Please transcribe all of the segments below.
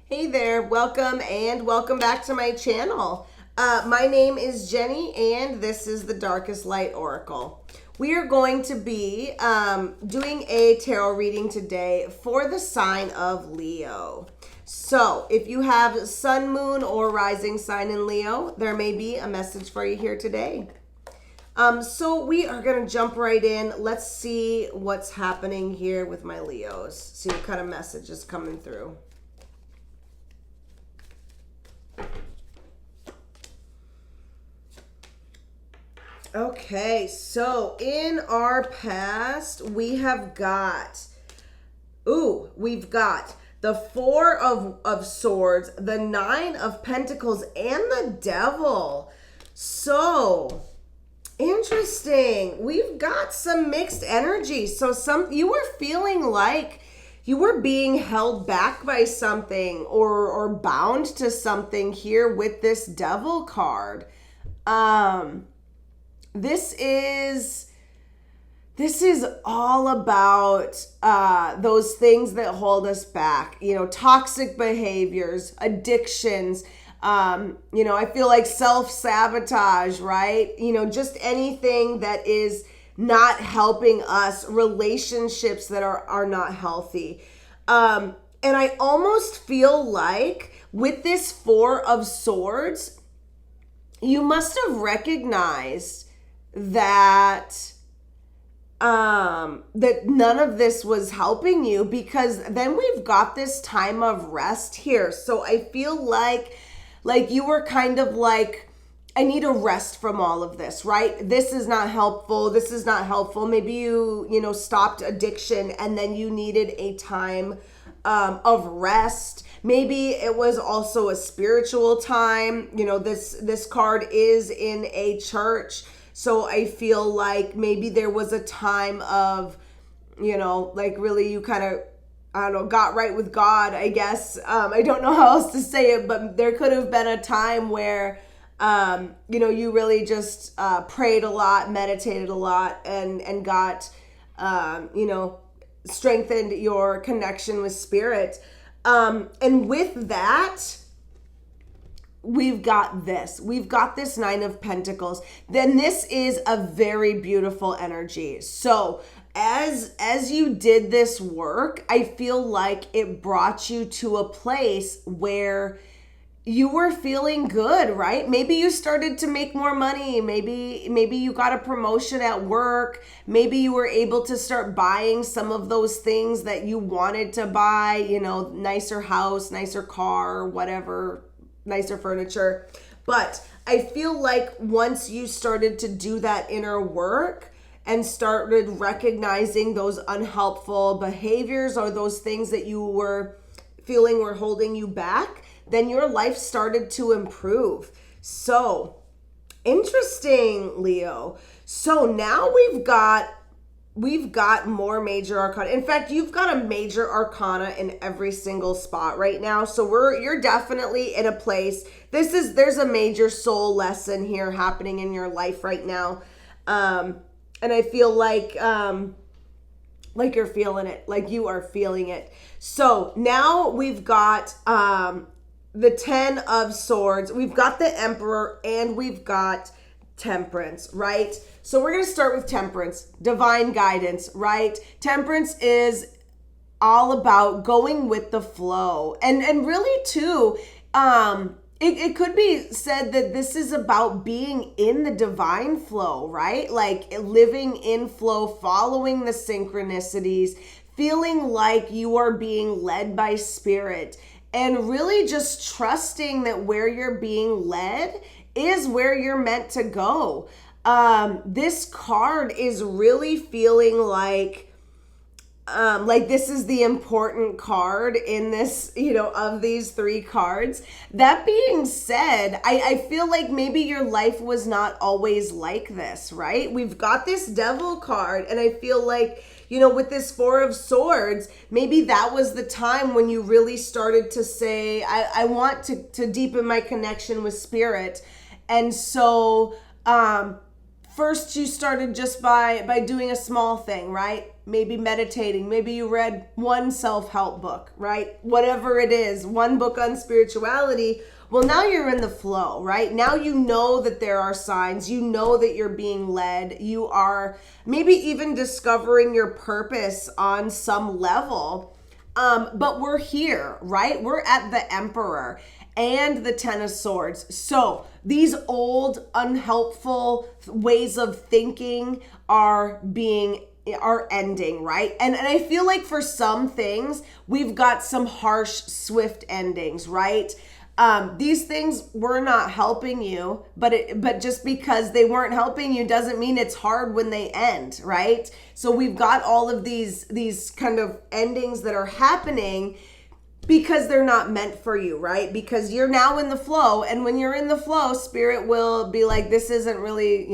Hey there, welcome back to my channel. My name is Jenny and this is the Darkest Light Oracle. We are going to be doing a tarot reading today for the sign of Leo. So if you have sun, moon, or rising sign in Leo, there may be a message for you here today. So we are going to jump right in. Let's see what's happening here with my Leos. See what kind of message is coming through. Okay, so in our past, we've got the Four of Swords, the Nine of Pentacles, and the Devil. So, interesting. We've got some mixed energy. So you were feeling like you were being held back by something or bound to something here with this Devil card. This is all about those things that hold us back, toxic behaviors, addictions, I feel like self-sabotage, right? Just anything that is not helping us, relationships that are not healthy. And I almost feel like with this Four of Swords, you must have recognized that none of this was helping you, because then we've got this time of rest here. So I feel like you were kind of like, I need a rest from all of this, right? This is not helpful. This is not helpful. Maybe you stopped addiction and then you needed a time of rest. Maybe it was also a spiritual time. This card is in a church. So I feel like maybe there was a time of, really you kind of, got right with God, I guess. I don't know how else to say it, but there could have been a time where, you really just prayed a lot, meditated a lot, and got, strengthened your connection with spirit. And with that, we've got this Nine of Pentacles. Then this is a very beautiful energy. So as you did this work, I feel like it brought you to a place where you were feeling good, right? Maybe you started to make more money. Maybe you got a promotion at work. Maybe you were able to start buying some of those things that you wanted to buy, nicer house, nicer car, whatever, nicer furniture. But I feel like once you started to do that inner work and started recognizing those unhelpful behaviors or those things that you were feeling were holding you back, then your life started to improve. So interesting, Leo. So now we've got more major arcana. In fact, you've got a major arcana in every single spot right now. So you're definitely in a place. There's a major soul lesson here happening in your life right now. And I feel like you're feeling it, like you are feeling it. So now we've got the Ten of Swords, we've got the Emperor, and we've got Temperance, right? So we're going to start with Temperance, divine guidance, right? Temperance is all about going with the flow. And really too, it could be said that this is about being in the divine flow, right? Like living in flow, following the synchronicities, feeling like you are being led by spirit, and really just trusting that where you're being led is where you're meant to go. This card is really feeling like this is the important card in this, of these three cards. That being said, I feel like maybe your life was not always like this, right? We've got this Devil card, and I feel like, with this Four of Swords, maybe that was the time when you really started to say, I want to deepen my connection with spirit. And so, first you started just by doing a small thing, right? Maybe meditating, maybe you read one self-help book, right? Whatever it is, one book on spirituality. Well, now you're in the flow, right? Now you know that there are signs, you know that you're being led, you are maybe even discovering your purpose on some level. But we're here, right? We're at the Emperor and the Ten of Swords. So these old, unhelpful ways of thinking are ending, right? And I feel like for some things, we've got some harsh, swift endings, right? These things were not helping you, but just because they weren't helping you doesn't mean it's hard when they end, right? So we've got all of these kind of endings that are happening because they're not meant for you, right? Because you're now in the flow, and when you're in the flow, spirit will be like, this isn't really,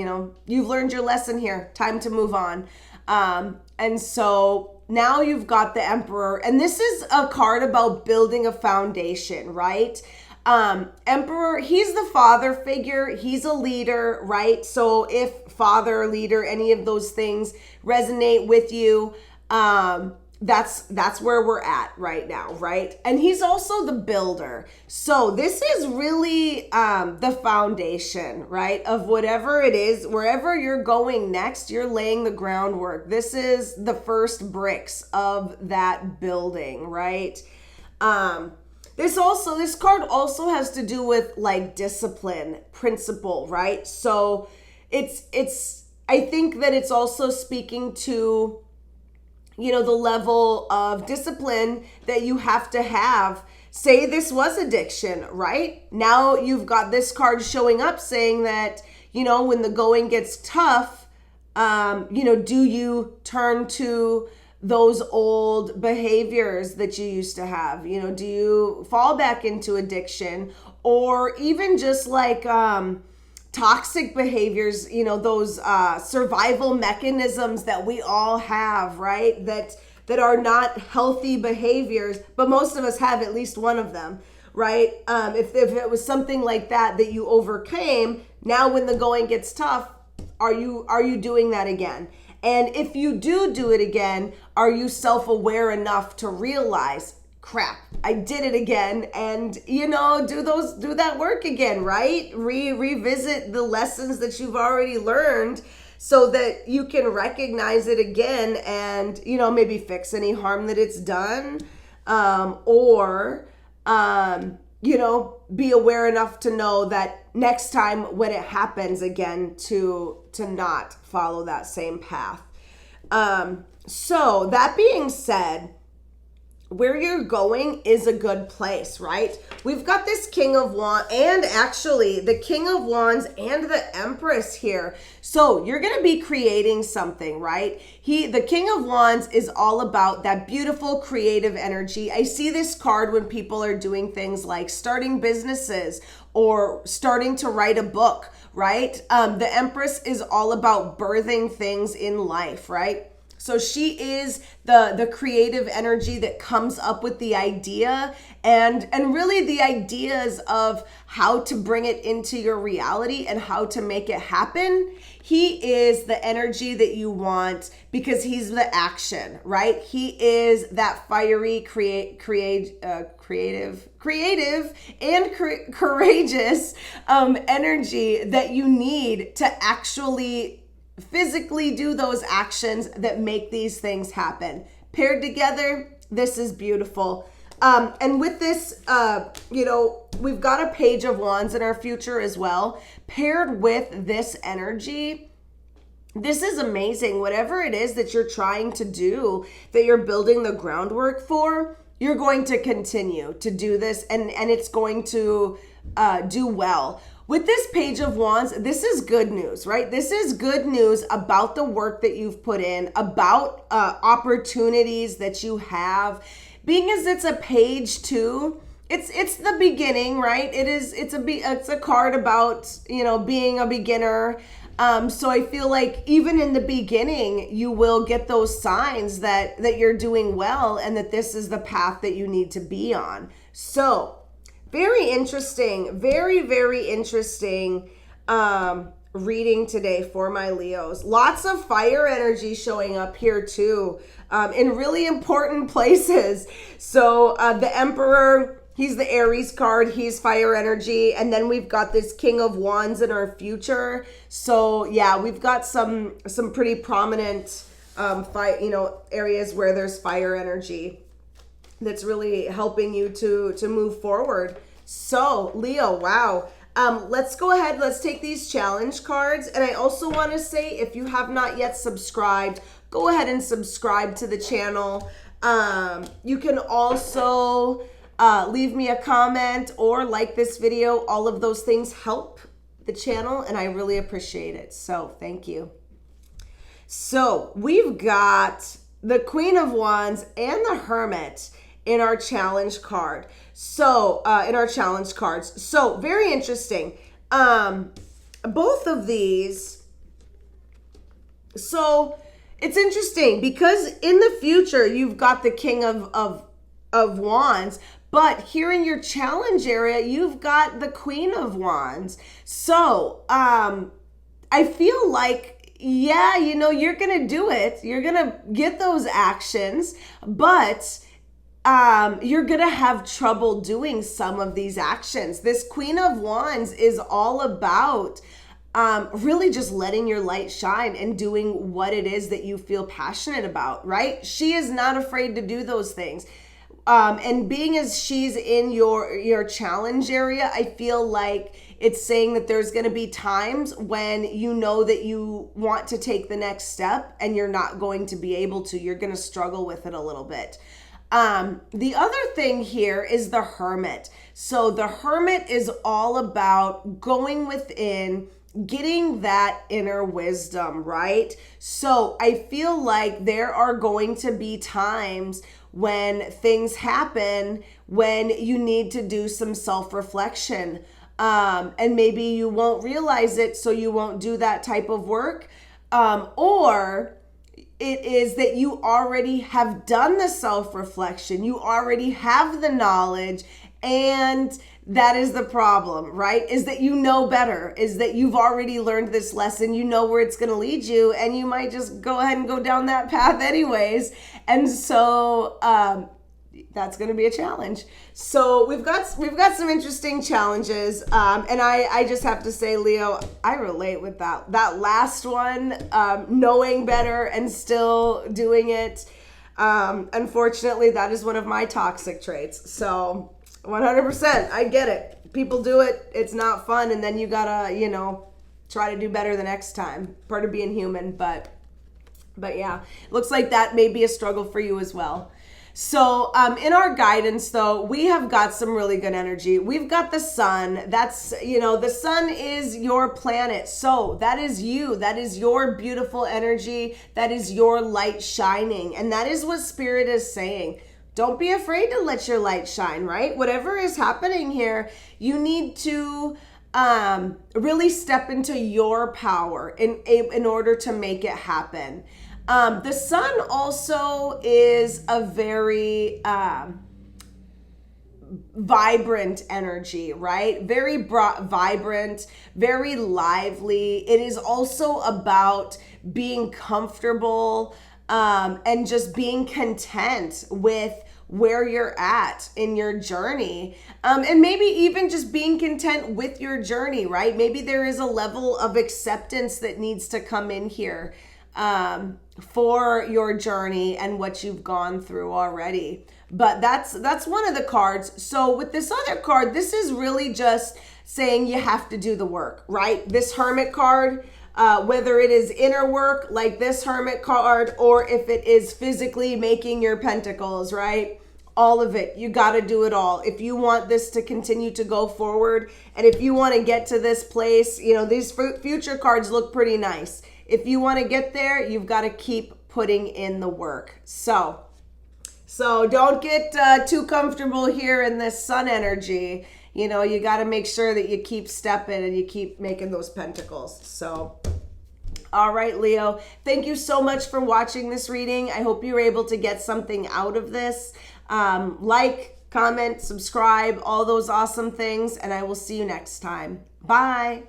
you've learned your lesson here, time to move on. And so now you've got the Emperor, and this is a card about building a foundation, right? Emperor, he's the father figure, he's a leader, right? So if father, leader, any of those things resonate with you, that's where we're at right now, right? And he's also the builder. So this is really the foundation, right? Of whatever it is, wherever you're going next, you're laying the groundwork. This is the first bricks of that building, right? This card also has to do with like discipline, principle, right? So I think that it's also speaking to, the level of discipline that you have to have. Say this was addiction, right? Now you've got this card showing up saying that, when the going gets tough, do you turn to those old behaviors that you used to have? Do you fall back into addiction, or even just like toxic behaviors, those survival mechanisms that we all have, right? That are not healthy behaviors, but most of us have at least one of them, right? If it was something like that you overcame, now when the going gets tough, are you doing that again? And if you do it again, are you self-aware enough to realize, crap, I did it again, and do that work again, right? Revisit the lessons that you've already learned so that you can recognize it again and maybe fix any harm that it's done, or be aware enough to know that next time when it happens again to not follow that same path. So that being said, where you're going is a good place, right? We've got this King of Wands, and actually the King of Wands and the Empress here. So you're going to be creating something, right? The King of Wands is all about that beautiful creative energy. I see this card when people are doing things like starting businesses or starting to write a book, right? The Empress is all about birthing things in life, right? So she is the creative energy that comes up with the idea and really the ideas of how to bring it into your reality and how to make it happen. He is the energy that you want because he's the action, right? He is that fiery, creative and courageous energy that you need to actually physically do those actions that make these things happen. Paired together, this is beautiful. And with this, we've got a Page of Wands in our future as well. Paired with this energy, this is amazing. Whatever it is that you're trying to do, that you're building the groundwork for, you're going to continue to do this and it's going to do well. With this Page of Wands, this is good news, right? This is good news about the work that you've put in, about opportunities that you have. Being as it's a page too, it's the beginning, right? It's a card about, being a beginner. So I feel like even in the beginning, you will get those signs that you're doing well and that this is the path that you need to be on. So very interesting, very, very interesting reading today for my Leos. Lots of fire energy showing up here too, in really important places. So the Emperor, he's the Aries card, he's fire energy. And then we've got this King of Wands in our future. So yeah, we've got some pretty prominent areas where there's fire energy that's really helping you to move forward. So Leo, wow. Let's go ahead. Let's take these challenge cards. And I also want to say, if you have not yet subscribed, go ahead and subscribe to the channel. You can also leave me a comment or like this video. All of those things help the channel, and I really appreciate it. So thank you. So we've got the Queen of Wands and the Hermit in our challenge card. So in our challenge cards. So very interesting. Both of these. So it's interesting because in the future you've got the King of Wands, but here in your challenge area you've got the Queen of Wands. So I feel like, yeah, you're gonna do it. You're gonna get those actions, but you're gonna have trouble doing some of these actions. This Queen of Wands is all about really just letting your light shine and doing what it is that you feel passionate about, right? She is not afraid to do those things. And being as she's in your challenge area, I feel like it's saying that there's going to be times when you know that you want to take the next step and you're not going to be able to. You're going to struggle with it a little bit. The other thing here is the Hermit. So the Hermit is all about going within, getting that inner wisdom, right? So I feel like there are going to be times when things happen when you need to do some self-reflection. And maybe you won't realize it, so you won't do that type of work. Or it is that you already have done the self-reflection. You already have the knowledge, and that is the problem, right? Is that you know better, is that you've already learned this lesson. You know where it's going to lead you, and you might just go ahead and go down that path anyways. And so that's going to be a challenge. So we've got some interesting challenges. And I just have to say, Leo, I relate with that last one, knowing better and still doing it. Unfortunately, that is one of my toxic traits. So 100%, I get it. People do it. It's not fun. And then you gotta, try to do better the next time. Part of being human, but yeah, looks like that may be a struggle for you as well. So in our guidance, though, we have got some really good energy. We've got the sun. That's, the sun is your planet. So that is you. That is your beautiful energy. That is your light shining. And that is what Spirit is saying. Don't be afraid to let your light shine, right? Whatever is happening here, you need to really step into your power in order to make it happen. The sun also is a very vibrant energy, right? Very vibrant, very lively. It is also about being comfortable and just being content with where you're at in your journey. And maybe even just being content with your journey, right? Maybe there is a level of acceptance that needs to come in here for your journey and what you've gone through already. But that's one of the cards. So with this other card, this is really just saying you have to do the work, right? This Hermit card, whether it is inner work like this Hermit card, or if it is physically making your pentacles, right? All of it. You got to do it all. If you want this to continue to go forward, and if you want to get to this place, these future cards look pretty nice. If you want to get there, you've got to keep putting in the work. So don't get too comfortable here in this sun energy. You got to make sure that you keep stepping and you keep making those pentacles. So, all right, Leo, thank you so much for watching this reading. I hope you were able to get something out of this. Like, comment, subscribe, all those awesome things, and I will see you next time. Bye.